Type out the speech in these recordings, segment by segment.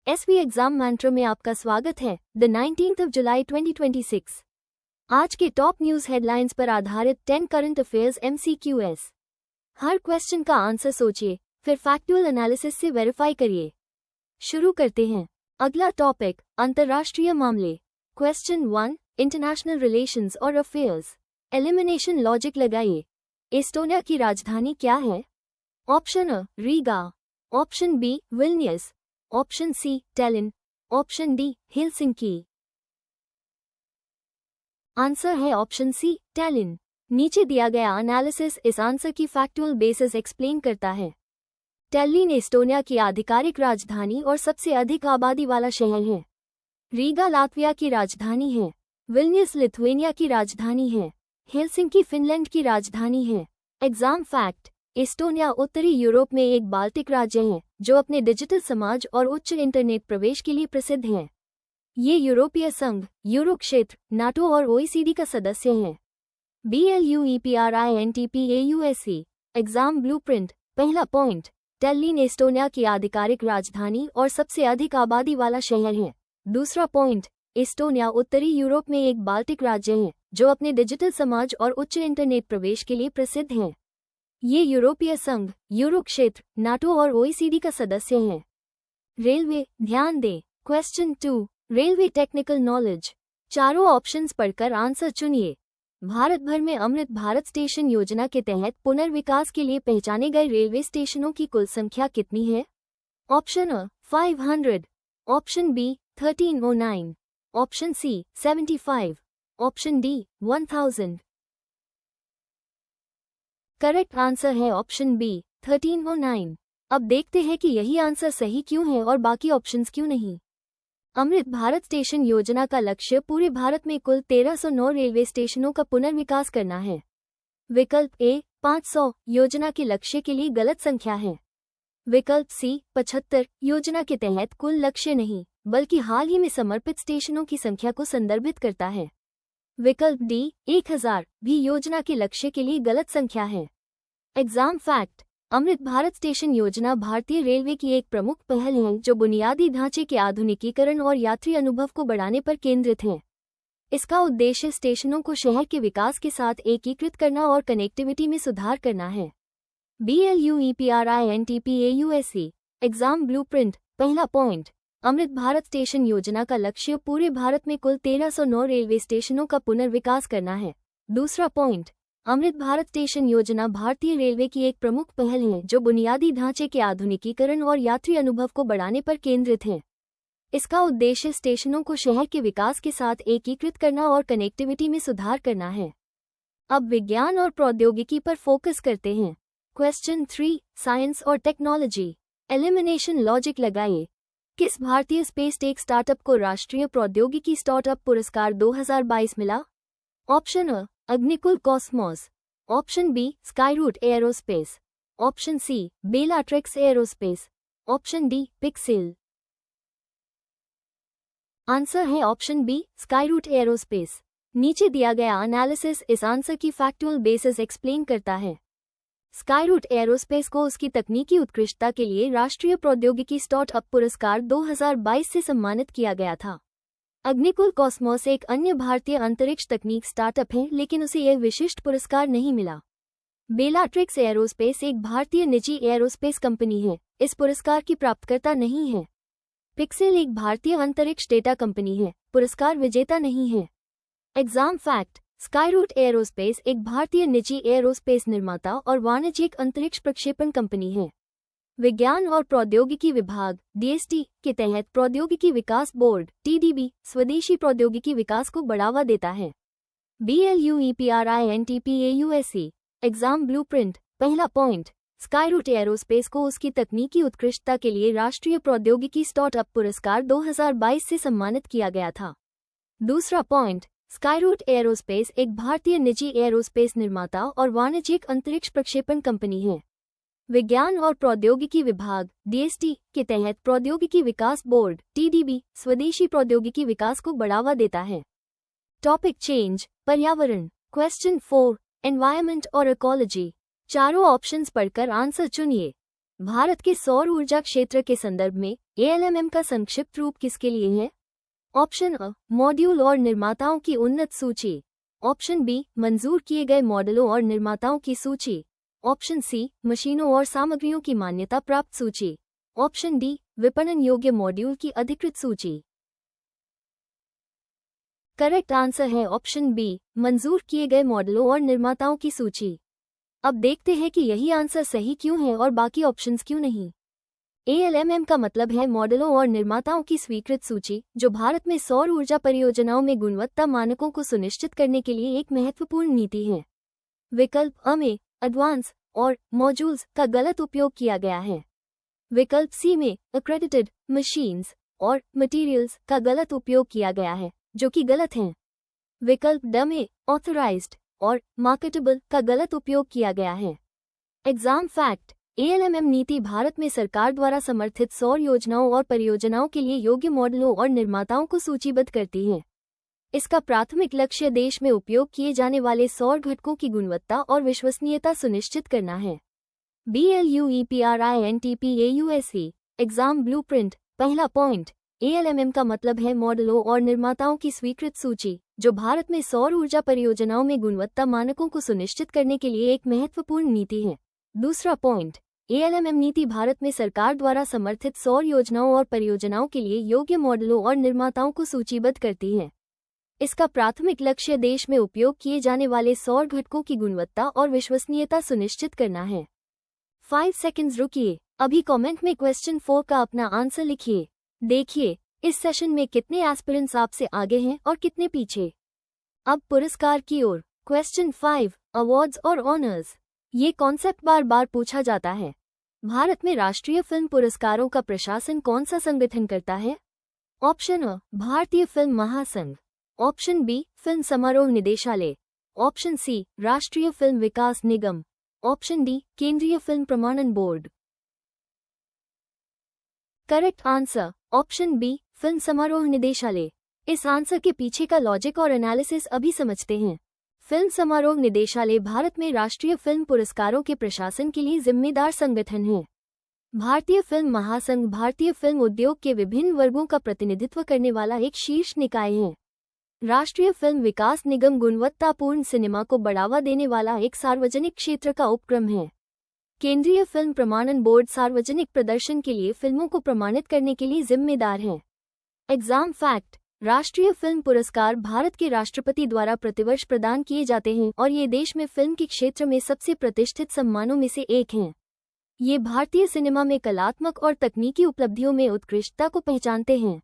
SV exam मैंट्रो में आपका स्वागत है। The 19th of July 2026। आज के टॉप न्यूज हेडलाइंस पर आधारित 10 करंट अफेयर्स MCQs। हर क्वेश्चन का आंसर सोचिए, फिर फैक्चुअल एनालिसिस से वेरीफाई करिए। शुरू करते हैं। अगला टॉपिक अंतर्राष्ट्रीय मामले। क्वेश्चन 1, इंटरनेशनल रिलेशंस और अफेयर्स। एलिमिनेशन लॉजिक लगाइए। एस्टोनिया की राजधानी क्या है? Option A Riga, option B Vilnius, option C Tallinn, option D Helsinki. Answer है ऑप्शन सी टैलिन। नीचे दिया गया एनालिसिस इस आंसर की फैक्चुअल बेसिस एक्सप्लेन करता है। टैलिन एस्टोनिया की आधिकारिक राजधानी और सबसे अधिक आबादी वाला शहर है। रीगा लात्विया की राजधानी है। विल्नियस लिथुएनिया की राजधानी है। हेलसिंकी फिनलैंड की राजधानी है। एग्जाम फैक्ट, एस्टोनिया उत्तरी यूरोप में एक बाल्टिक राज्य है जो अपने डिजिटल समाज और उच्च इंटरनेट प्रवेश के लिए प्रसिद्ध है। ये यूरोपीय संघ, यूरो क्षेत्र, नाटो और OECD का सदस्य है। BLUEPRINTPAUSE। Exam blueprint. पहला पॉइंट, टैलिन एस्टोनिया की आधिकारिक राजधानी और सबसे अधिक आबादी वाला शहर है। दूसरा पॉइंट, एस्टोनिया उत्तरी यूरोप में एक बाल्टिक राज्य है जो अपने डिजिटल समाज और उच्च इंटरनेट प्रवेश के लिए प्रसिद्ध है। ये यूरोपीय संघ, यूरो क्षेत्र, नाटो और OECD का सदस्य है। रेलवे, ध्यान दें। Question 2, railway technical knowledge. चारों ऑप्शंस पढ़कर आंसर चुनिए। भारत भर में अमृत भारत स्टेशन योजना के तहत पुनर्विकास के लिए पहचाने गए रेलवे स्टेशनों की कुल संख्या कितनी है? Option A 500, option B 1309, option C 75, option D 1000। Correct answer है ऑप्शन बी 1309। अब देखते हैं कि यही आंसर सही क्यों है और बाकी ऑप्शंस क्यों नहीं। अमृत भारत स्टेशन योजना का लक्ष्य पूरे भारत में कुल 1309 रेलवे स्टेशनों का पुनर्विकास करना है। विकल्प ए 500 योजना के लक्ष्य के लिए गलत संख्या है। विकल्प सी 75 योजना के तहत कुल लक्ष्य नहीं बल्कि हाल ही में समर्पित स्टेशनों की संख्या को संदर्भित करता है। विकल्प डी 1000 भी योजना के लक्ष्य के लिए गलत संख्या है। Exam fact, Amrit Bharat station योजना भारतीय रेलवे की एक प्रमुख पहल है जो बुनियादी ढांचे के आधुनिकीकरण और यात्री अनुभव को बढ़ाने पर केंद्रित है। इसका उद्देश्य स्टेशनों को शहर के विकास के साथ एकीकृत करना और कनेक्टिविटी में सुधार करना है। BLUEPRINTPAUSE। Exam blueprint. पहला पॉइंट, अमृत भारत स्टेशन योजना का लक्ष्य पूरे भारत में कुल 1309 रेलवे स्टेशनों का पुनर्विकास करना है। दूसरा पॉइंट, अमृत भारत स्टेशन योजना भारतीय रेलवे की एक प्रमुख पहल है जो बुनियादी ढांचे के आधुनिकीकरण और यात्री अनुभव को बढ़ाने पर केंद्रित है। इसका उद्देश्य स्टेशनों को शहर के विकास के साथ एकीकृत करना और कनेक्टिविटी में सुधार करना है। अब विज्ञान और प्रौद्योगिकी पर फोकस करते हैं। क्वेश्चन 3, साइंस और टेक्नोलॉजी। एलिमिनेशन लॉजिक लगाइए। किस भारतीय स्पेस टेक स्टार्टअप को राष्ट्रीय प्रौद्योगिकी स्टार्टअप पुरस्कार 2022 मिला? Option A Agnikul Cosmos, option B Skyroot Aerospace, option C Bellatrix Aerospace, option D Pixel. Answer है ऑप्शन बी स्काईरूट एयरोस्पेस। नीचे दिया गया एनालिसिस इस आंसर की फैक्चुअल बेसिस एक्सप्लेन करता है। स्काईरूट एयरोस्पेस को उसकी तकनीकी उत्कृष्टता के लिए राष्ट्रीय प्रौद्योगिकी स्टार्टअप पुरस्कार 2022 से सम्मानित किया गया था। अग्निकुल कॉस्मोस एक अन्य भारतीय अंतरिक्ष तकनीक स्टार्टअप है लेकिन उसे यह विशिष्ट पुरस्कार नहीं मिला। बेलाट्रिक्स एयरोस्पेस एक भारतीय निजी एयरोस्पेस कंपनी है, इस पुरस्कार की प्राप्तकर्ता नहीं है। पिक्सेल एक भारतीय अंतरिक्ष डेटा कंपनी है, पुरस्कार विजेता नहीं है। एग्जाम फैक्ट, स्काईरूट एयरोस्पेस एक भारतीय निजी एयरोस्पेस निर्माता और वाणिज्यिक अंतरिक्ष प्रक्षेपण कंपनी है। विज्ञान और प्रौद्योगिकी विभाग DST के तहत प्रौद्योगिकी विकास बोर्ड TDB स्वदेशी प्रौद्योगिकी विकास को बढ़ावा देता है। BLUEPRINTPAUSE। Exam blueprint. पहला पॉइंट, स्काईरूट एयरोस्पेस को उसकी तकनीकी उत्कृष्टता के लिए राष्ट्रीय प्रौद्योगिकी स्टार्टअप पुरस्कार 2022 से सम्मानित किया गया था। दूसरा पॉइंट, स्काईरूट एयरोस्पेस एक भारतीय निजी एयरोस्पेस निर्माता और वाणिज्यिक अंतरिक्ष प्रक्षेपण कंपनी है। विज्ञान और प्रौद्योगिकी विभाग DST के तहत प्रौद्योगिकी विकास बोर्ड TDB स्वदेशी प्रौद्योगिकी विकास को बढ़ावा देता है। टॉपिक चेंज, पर्यावरण। क्वेश्चन 4, एनवायरनमेंट और इकोलॉजी। चारों ऑप्शंस पढ़कर आंसर चुनिए। भारत के सौर ऊर्जा क्षेत्र के संदर्भ में ALMM का संक्षिप्त रूप किसके लिए है? ऑप्शन अ, मॉड्यूल और निर्माताओं की उन्नत सूची। ऑप्शन बी, मंजूर किए गए मॉडलों और निर्माताओं की सूची। ऑप्शन सी, मशीनों और सामग्रियों की मान्यता प्राप्त सूची। ऑप्शन डी, विपणन योग्य मॉड्यूल की अधिकृत सूची। करेक्ट आंसर है ऑप्शन बी, मंजूर किए गए मॉडलों और निर्माताओं की सूची। अब देखते हैं कि यही आंसर सही क्यों है और बाकी ऑप्शंस क्यों नहीं। ALMM का मतलब है मॉडलों और निर्माताओं की स्वीकृत सूची, जो भारत में सौर ऊर्जा परियोजनाओं में गुणवत्ता मानकों को सुनिश्चित करने के लिए एक महत्वपूर्ण नीति है। विकल्प अ में एडवांस और मॉड्यूल्स का गलत उपयोग किया गया है। विकल्प सी में अक्रेडिटेड मशीन्स और मटेरियल्स का गलत उपयोग किया गया है, जो कि गलत हैं। विकल्प ड में ऑथराइज्ड और मार्केटेबल का गलत उपयोग किया गया है। एग्जाम फैक्ट: ALMM नीति भारत में सरकार द्वारा समर्थित सौर योजनाओं और परियोजनाओं के लिए योग्य मॉडलों और निर्माताओं को सूचीबद्ध करती है। इसका प्राथमिक लक्ष्य देश में उपयोग किए जाने वाले सौर घटकों की गुणवत्ता और विश्वसनीयता सुनिश्चित करना है। BLUEPRINTPAUSE exam blueprint. पहला पॉइंट, ALMM का मतलब है मॉडलों और निर्माताओं की स्वीकृत सूची, जो भारत में सौर ऊर्जा परियोजनाओं में गुणवत्ता मानकों को सुनिश्चित करने के लिए एक महत्वपूर्ण नीति है। दूसरा पॉइंट, ALMM नीति भारत में सरकार द्वारा समर्थित सौर योजनाओं और परियोजनाओं के लिए योग्य मॉडलों और निर्माताओं को सूचीबद्ध करती है। इसका प्राथमिक लक्ष्य देश में उपयोग किए जाने वाले सौर घटकों की गुणवत्ता और विश्वसनीयता सुनिश्चित करना है। 5 सेकंड्स रुकिए, अभी कमेंट में क्वेश्चन 4 का अपना आंसर लिखिए। देखिए, इस सेशन में कितने एस्पिरेंट्स आपसे आगे हैं और कितने पीछे। अब पुरस्कार की ओर। क्वेश्चन 5, अवार्ड्स और ऑनर्स। ये कॉन्सेप्ट बार बार पूछा जाता है। भारत में राष्ट्रीय फिल्म पुरस्कारों का प्रशासन कौन सा संगठन करता है? ऑप्शन अ, भारतीय फिल्म महासंघ। ऑप्शन बी, फिल्म समारोह निदेशालय। ऑप्शन सी, राष्ट्रीय फिल्म विकास निगम। ऑप्शन डी, केंद्रीय फिल्म प्रमाणन board. Correct answer option B, film समारोह निदेशालय। इस आंसर के पीछे का लॉजिक और एनालिसिस अभी समझते हैं। फिल्म समारोह निदेशालय भारत में राष्ट्रीय फिल्म पुरस्कारों के प्रशासन के लिए जिम्मेदार संगठन है। भारतीय फिल्म महासंघ भारतीय फिल्म उद्योग के विभिन्न वर्गों का प्रतिनिधित्व करने वाला एक शीर्ष निकाय है। राष्ट्रीय फिल्म विकास निगम गुणवत्तापूर्ण सिनेमा को बढ़ावा देने वाला एक सार्वजनिक क्षेत्र का उपक्रम है। केंद्रीय फिल्म प्रमाणन बोर्ड सार्वजनिक प्रदर्शन के लिए फिल्मों को प्रमाणित करने के लिए जिम्मेदार है। एग्जाम फैक्ट: राष्ट्रीय फिल्म पुरस्कार भारत के राष्ट्रपति द्वारा प्रतिवर्ष प्रदान किए जाते हैं और ये देश में फिल्म के क्षेत्र में सबसे प्रतिष्ठित सम्मानों में से एक हैं। ये भारतीय सिनेमा में कलात्मक और तकनीकी उपलब्धियों में उत्कृष्टता को पहचानते हैं।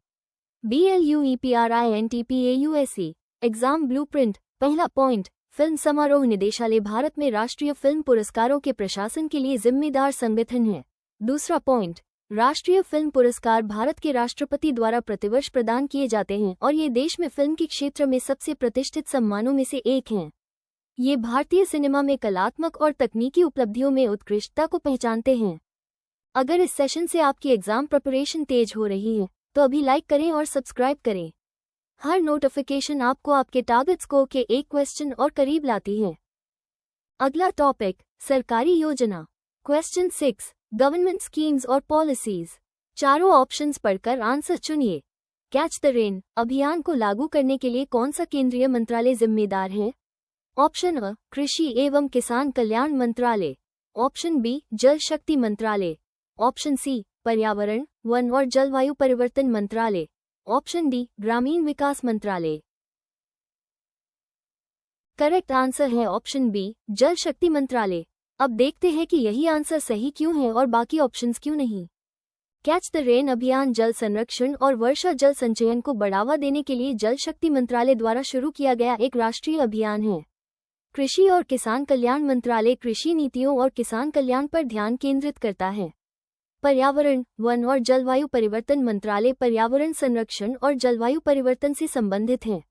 BLUEPRINTPAUSE exam blueprint. पहला पॉइंट, फिल्म समारोह निदेशालय भारत में राष्ट्रीय फिल्म पुरस्कारों के प्रशासन के लिए जिम्मेदार संगठन है। दूसरा पॉइंट, राष्ट्रीय फिल्म पुरस्कार भारत के राष्ट्रपति द्वारा प्रतिवर्ष प्रदान किए जाते हैं और ये देश में फिल्म के क्षेत्र में सबसे प्रतिष्ठित सम्मानों में से एक हैं। ये भारतीय सिनेमा में कलात्मक और तकनीकी उपलब्धियों में उत्कृष्टता को पहचानते हैं। अगर इस सेशन से आपकी एग्जाम प्रिपरेशन तेज हो रही है तो अभी लाइक करें और सब्सक्राइब करें। हर नोटिफिकेशन आपको आपके टारगेट स्कोर के एक क्वेश्चन और करीब लाती है। अगला टॉपिक, सरकारी योजना। क्वेश्चन 6, गवर्नमेंट स्कीम्स और पॉलिसीज। चारों ऑप्शंस पढ़कर आंसर चुनिए। कैच द रेन अभियान को लागू करने के लिए कौन सा केंद्रीय मंत्रालय जिम्मेदार है? ऑप्शन अ, कृषि एवं किसान कल्याण मंत्रालय। ऑप्शन बी, जल शक्ति मंत्रालय। ऑप्शन सी, पर्यावरण, वन और जलवायु परिवर्तन मंत्रालय। ऑप्शन डी, ग्रामीण विकास मंत्रालय। करेक्ट आंसर है ऑप्शन बी, जल शक्ति मंत्रालय। अब देखते हैं कि यही आंसर सही क्यों है और बाकी ऑप्शंस क्यों नहीं। कैच द रेन अभियान जल संरक्षण और वर्षा जल संचयन को बढ़ावा देने के लिए जल शक्ति मंत्रालय द्वारा शुरू किया गया एक राष्ट्रीय अभियान है। कृषि और किसान कल्याण मंत्रालय कृषि नीतियों और किसान कल्याण पर ध्यान केंद्रित करता है। पर्यावरण, वन और जलवायु परिवर्तन मंत्रालय पर्यावरण संरक्षण और जलवायु परिवर्तन से संबंधित है।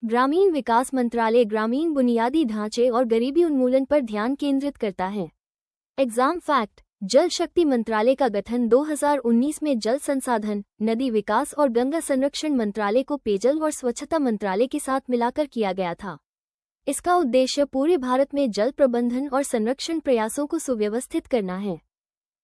ग्रामीण विकास मंत्रालय ग्रामीण बुनियादी ढांचे और गरीबी उन्मूलन पर ध्यान केंद्रित करता है। एग्जाम फैक्ट: जल शक्ति मंत्रालय का गठन 2019 में जल संसाधन, नदी विकास और गंगा संरक्षण मंत्रालय को पेयजल और स्वच्छता मंत्रालय के साथ मिलाकर किया गया था। इसका उद्देश्य पूरे भारत में जल प्रबंधन और संरक्षण प्रयासों को सुव्यवस्थित करना है।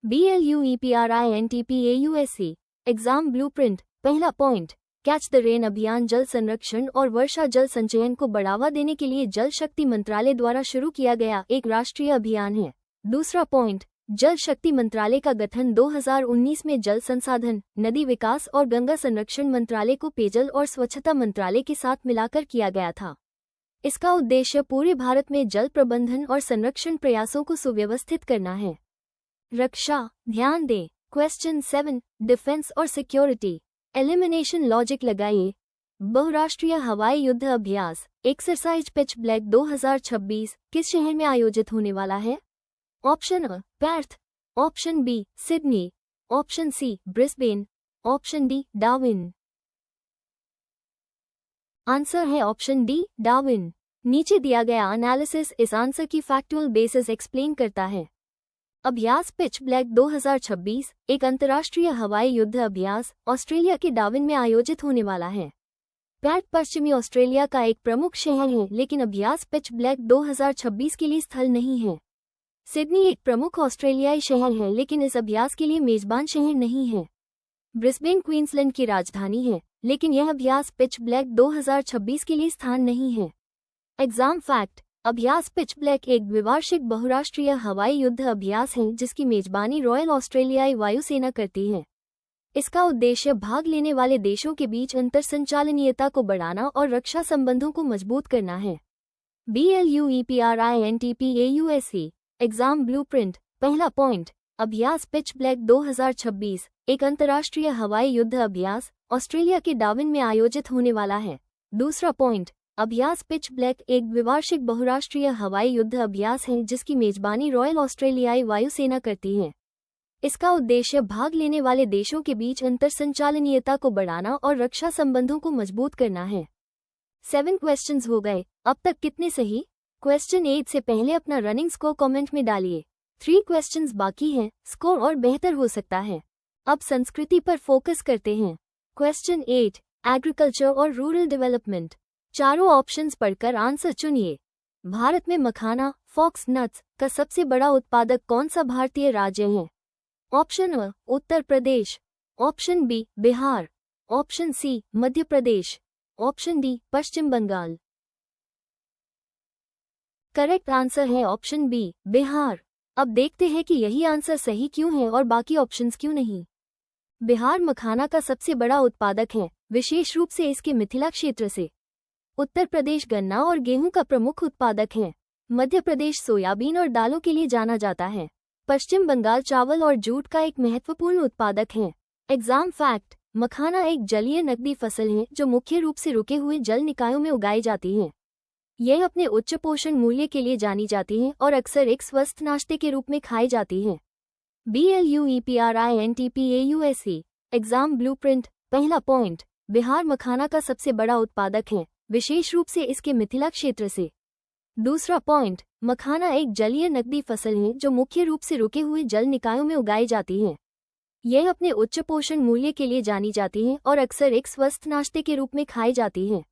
BLUEPRINTPAUSE exam blueprint. पहला पॉइंट, कैच द रेन अभियान जल संरक्षण और वर्षा जल संचयन को बढ़ावा देने के लिए जल शक्ति मंत्रालय द्वारा शुरू किया गया एक राष्ट्रीय अभियान है। दूसरा पॉइंट, जल शक्ति मंत्रालय का गठन 2019 में जल संसाधन, नदी विकास और गंगा संरक्षण मंत्रालय को पेयजल और स्वच्छता मंत्रालय के साथ मिलाकर किया गया था। इसका उद्देश्य पूरे भारत में जल प्रबंधन और संरक्षण प्रयासों को सुव्यवस्थित करना है। रक्षा, ध्यान दें। क्वेश्चन 7, डिफेंस और सिक्योरिटी। एलिमिनेशन लॉजिक लगाइए। बहुराष्ट्रीय हवाई युद्ध अभ्यास एक्सरसाइज पिच ब्लैक 2026 किस शहर में आयोजित होने वाला है? Option A, Perth, option B, Sydney, option C, Brisbane, option D, Darwin. Answer है ऑप्शन डी, डार्विन। नीचे दिया गया एनालिसिस इस आंसर की फैक्चुअल बेसिस एक्सप्लेन करता है। अभ्यास पिच ब्लैक 2026 एक अंतर्राष्ट्रीय हवाई युद्ध अभ्यास ऑस्ट्रेलिया के डार्विन में आयोजित होने वाला है। पर्थ पश्चिमी ऑस्ट्रेलिया का एक प्रमुख शहर है, लेकिन अभ्यास पिच ब्लैक 2026 के लिए स्थल नहीं है। सिडनी एक प्रमुख ऑस्ट्रेलियाई शहर है, लेकिन इस अभ्यास के लिए मेजबान शहर नहीं है। ब्रिस्बेन क्वींसलैंड की राजधानी है, लेकिन यह अभ्यास पिच ब्लैक 2026 के लिए स्थान नहीं है। एग्जाम फैक्ट, अभ्यास पिच ब्लैक एक द्विवार्षिक बहुराष्ट्रीय हवाई युद्ध अभ्यास है जिसकी मेजबानी रॉयल ऑस्ट्रेलियाई वायुसेना करती है। इसका उद्देश्य भाग लेने वाले देशों के बीच अंतरसंचालनीयता को बढ़ाना और रक्षा संबंधों को मजबूत करना है। BLUEPRINTPAUSE exam blueprint. पहला पॉइंट, अभ्यास पिच ब्लैक 2026 एक अंतर्राष्ट्रीय हवाई युद्ध अभ्यास ऑस्ट्रेलिया के डार्विन में आयोजित होने वाला है। दूसरा पॉइंट, अभ्यास पिच ब्लैक एक द्विवार्षिक बहुराष्ट्रीय हवाई युद्ध अभ्यास है जिसकी मेजबानी रॉयल ऑस्ट्रेलियाई वायुसेना करती है। इसका उद्देश्य भाग लेने वाले देशों के बीच अंतरसंचालनीयता को बढ़ाना और रक्षा संबंधों को मजबूत करना है। 7 क्वेश्चंस हो गए। अब तक कितने सही? क्वेश्चन 8 से पहले अपना रनिंग स्कोर कमेंट में डालिए। 3 क्वेश्चंस बाकी हैं, स्कोर और बेहतर हो सकता है। अब संस्कृति पर फोकस करते हैं। क्वेश्चन 8, एग्रीकल्चर और रूरल डेवलपमेंट। चारों ऑप्शंस पढ़कर आंसर चुनिए। भारत में मखाना, फॉक्स नट्स का सबसे बड़ा उत्पादक कौन सा भारतीय राज्य है? Option A, Uttar Pradesh, option B, Bihar, option C, Madhya Pradesh, option D, Paschim Bangal. Correct answer है ऑप्शन बी, बिहार। अब देखते हैं कि यही आंसर सही क्यों है और बाकी ऑप्शंस क्यों नहीं। बिहार मखाना का सबसे बड़ा उत्पादक है, विशेष रूप से इसके मिथिला क्षेत्र से। उत्तर प्रदेश गन्ना और गेहूं का प्रमुख उत्पादक है। मध्य प्रदेश सोयाबीन और दालों के लिए जाना जाता है। पश्चिम बंगाल चावल और जूट का एक महत्वपूर्ण उत्पादक है। एग्जाम फैक्ट, मखाना एक जलीय नकदी फसल है जो मुख्य रूप से रुके हुए जल निकायों में उगाई जाती है। यह अपने उच्च पोषण मूल्य के लिए जानी जाती है और अक्सर एक स्वस्थ नाश्ते के रूप में खाई जाती है। BLUEPRINTPAUSE exam blueprint. पहला पॉइंट, बिहार मखाना का सबसे बड़ा उत्पादक है, विशेष रूप से इसके मिथिला क्षेत्र से। दूसरा पॉइंट, मखाना एक जलीय नकदी फसल है जो मुख्य रूप से रुके हुए जल निकायों में उगाई जाती है। यह अपने उच्च पोषण मूल्य के लिए जानी जाती है और अक्सर एक स्वस्थ नाश्ते के रूप में खाई जाती है।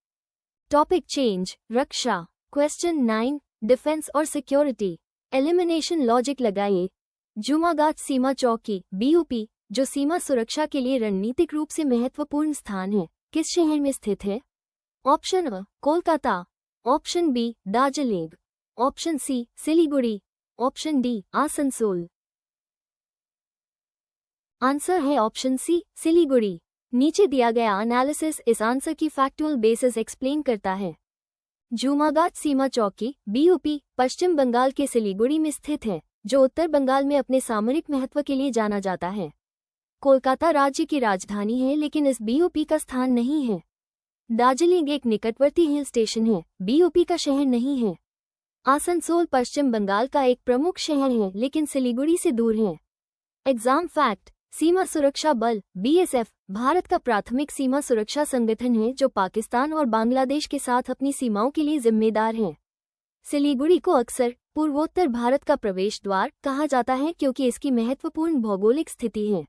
टॉपिक चेंज, रक्षा। क्वेश्चन 9, डिफेंस और सिक्योरिटी। एलिमिनेशन लॉजिक लगाइए। जुमागात सीमा चौकी BUP, जो सीमा सुरक्षा के लिए रणनीतिक रूप से महत्वपूर्ण स्थान है, किस शहर में स्थित है? Option A, Kolkata, option B, Darjeeling, option C, Siliguri, option D, Asansol. Answer है ऑप्शन सी, सिलीगुड़ी। नीचे दिया गया एनालिसिस इस आंसर की फैक्चुअल बेसिस एक्सप्लेन करता है। जुमागात सीमा चौकी BUP पश्चिम बंगाल के सिलीगुड़ी में स्थित है, जो उत्तर बंगाल में अपने सामरिक महत्व के लिए जाना जाता है। कोलकाता राज्य की राजधानी है, लेकिन इस BUP का स्थान नहीं है। दार्जिलिंग एक निकटवर्ती हिल स्टेशन है, BUP का शहर नहीं है। आसनसोल पश्चिम बंगाल का एक प्रमुख शहर है, लेकिन सिलीगुड़ी से दूर है। एग्जाम फैक्ट, सीमा सुरक्षा बल BSF भारत का प्राथमिक सीमा सुरक्षा संगठन है जो पाकिस्तान और बांग्लादेश के साथ अपनी सीमाओं के लिए जिम्मेदार है। सिलीगुड़ी को अक्सर पूर्वोत्तर भारत का प्रवेश द्वार कहा जाता है क्योंकि इसकी महत्वपूर्ण भौगोलिक स्थिति है।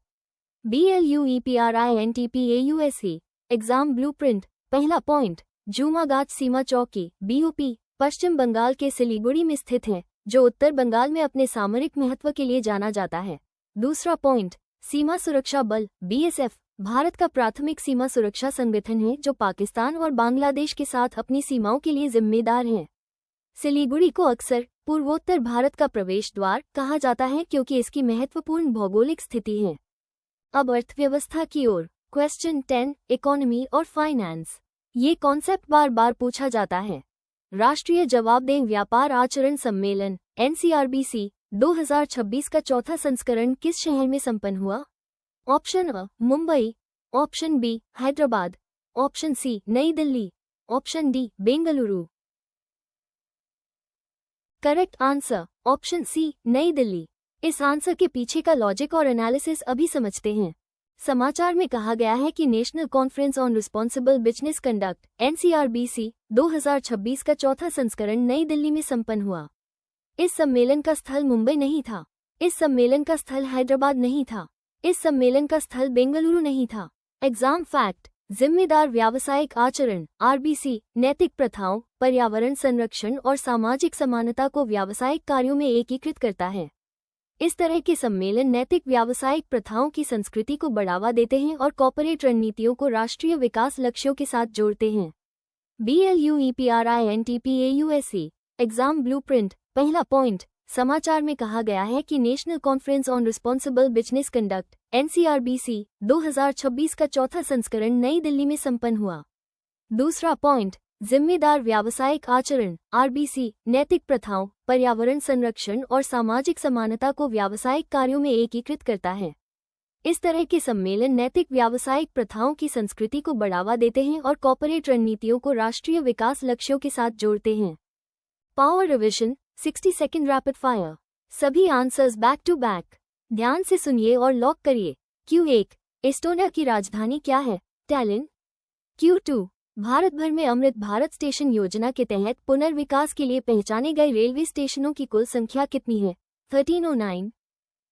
BLUEPRINTPAUSE exam blueprint. पहला पॉइंट, जुमागात सीमा चौकी BUP पश्चिम बंगाल के सिलीगुड़ी में स्थित है, जो उत्तर बंगाल में अपने सामरिक महत्व के लिए जाना जाता है। दूसरा पॉइंट, सीमा सुरक्षा बल BSF भारत का प्राथमिक सीमा सुरक्षा संगठन है जो पाकिस्तान और बांग्लादेश के साथ अपनी सीमाओं के लिए जिम्मेदार है। सिलीगुड़ी को अक्सर पूर्वोत्तर भारत का प्रवेश द्वार कहा जाता है क्योंकि इसकी महत्वपूर्ण भौगोलिक स्थिति है। अब अर्थव्यवस्था की ओर। क्वेश्चन 10, इकोनॉमी और फाइनेंस। ये कॉन्सेप्ट बार बार पूछा जाता है। राष्ट्रीय जवाबदेह व्यापार आचरण सम्मेलन NCRBC 2026 का चौथा संस्करण किस शहर में संपन्न हुआ? Option A Mumbai, option B Hyderabad, option C Nai Delhi, option D Bengaluru. Correct answer option C Nai Delhi. इस आंसर के पीछे का लॉजिक और एनालिसिस अभी समझते हैं। समाचार में कहा गया है कि national conference on responsible business conduct NCRBC 2026 का चौथा संस्करण नई दिल्ली में संपन्न हुआ। इस सम्मेलन का स्थल मुंबई नहीं था, इस सम्मेलन का स्थल हैदराबाद नहीं था, इस सम्मेलन का स्थल बेंगलुरु नहीं था। एग्जाम फैक्ट, जिम्मेदार व्यावसायिक आचरण RBC नैतिक प्रथाओं, पर्यावरण संरक्षण और सामाजिक समानता को व्यावसायिक कार्यों में एकीकृत करता है। इस तरह के सम्मेलन नैतिक व्यावसायिक प्रथाओं की संस्कृति को बढ़ावा देते हैं और कॉर्पोरेट रणनीतियों को राष्ट्रीय विकास लक्ष्यों के साथ जोड़ते हैं। BLUEPRINTPAUSE exam blueprint. पहला पॉइंट, समाचार में कहा गया है कि national conference on responsible business conduct NCRBC 2026 का चौथा संस्करण नई दिल्ली में संपन्न हुआ। दूसरा पॉइंट, जिम्मेदार व्यावसायिक आचरण RBC नैतिक प्रथाओं, पर्यावरण संरक्षण और सामाजिक समानता को व्यावसायिक कार्यों में एकीकृत करता है। इस तरह के सम्मेलन नैतिक व्यावसायिक प्रथाओं की संस्कृति को बढ़ावा देते हैं और कॉर्पोरेट रणनीतियों को राष्ट्रीय विकास लक्ष्यों के साथ जोड़ते हैं। Power revision 60 second rapid fire. सभी आंसर्स बैक टू बैक। ध्यान से सुनिए और लॉक करिए। Q1, एस्टोनिया की राजधानी क्या है? टैलिन। Q2, भारत भर में अमृत भारत स्टेशन योजना के तहत पुनर्विकास के लिए पहचाने गए रेलवे स्टेशनों की कुल संख्या कितनी है? 1309।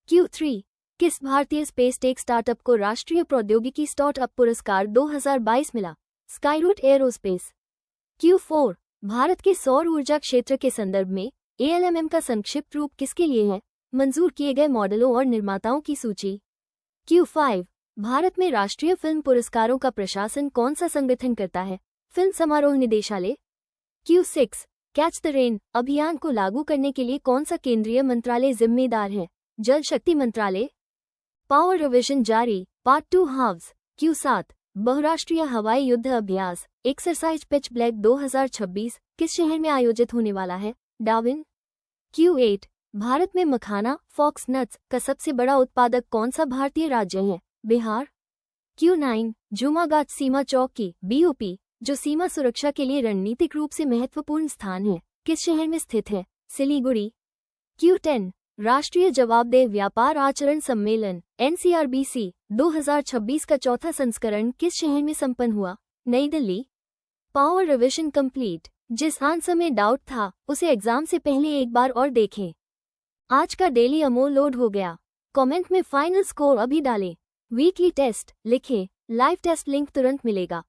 Q3, किस भारतीय स्पेस टेक स्टार्टअप को राष्ट्रीय प्रौद्योगिकी स्टार्टअप पुरस्कार 2022 मिला? Skyroot aerospace. Q4, भारत के सौर ऊर्जा क्षेत्र के संदर्भ में ALMM का संक्षिप्त रूप किसके लिए है? मंजूर किए गए मॉडलों और निर्माताओं की सूची। Q5, भारत में राष्ट्रीय फिल्म पुरस्कारों का प्रशासन कौन सा संगठन करता है? फिल्म समारोह निदेशालय। Q6, कैच द रेन अभियान को लागू करने के लिए कौन सा केंद्रीय मंत्रालय जिम्मेदार है? जल शक्ति मंत्रालय। पावर रिविजन जारी, पार्ट 2 हाव्स। Q7, बहुराष्ट्रीय हवाई युद्ध अभ्यास एक्सरसाइज पिच ब्लैक 2026 किस शहर में आयोजित होने वाला है? डार्विन। Q8, भारत में मखाना फॉक्स नट्स का सबसे बड़ा उत्पादक कौन सा भारतीय राज्य है? बिहार। Q9, जुमागाट सीमा चौकी BOP जो सीमा सुरक्षा के लिए रणनीतिक रूप से महत्वपूर्ण स्थान है, किस शहर में स्थित है? सिलीगुड़ी। Q10, राष्ट्रीय जवाबदेह व्यापार आचरण सम्मेलन NCRBC 2026 का चौथा संस्करण किस शहर में संपन्न हुआ? Nai Delhi. Power revision complete. जिस आंसर में डाउट था उसे एग्जाम से पहले एक बार और देखें। आज का डेली अमोल लोड हो गया। कमेंट में फाइनल स्कोर अभी डालें। वीकली टेस्ट लिखें। लाइव टेस्ट लिंक तुरंत मिलेगा।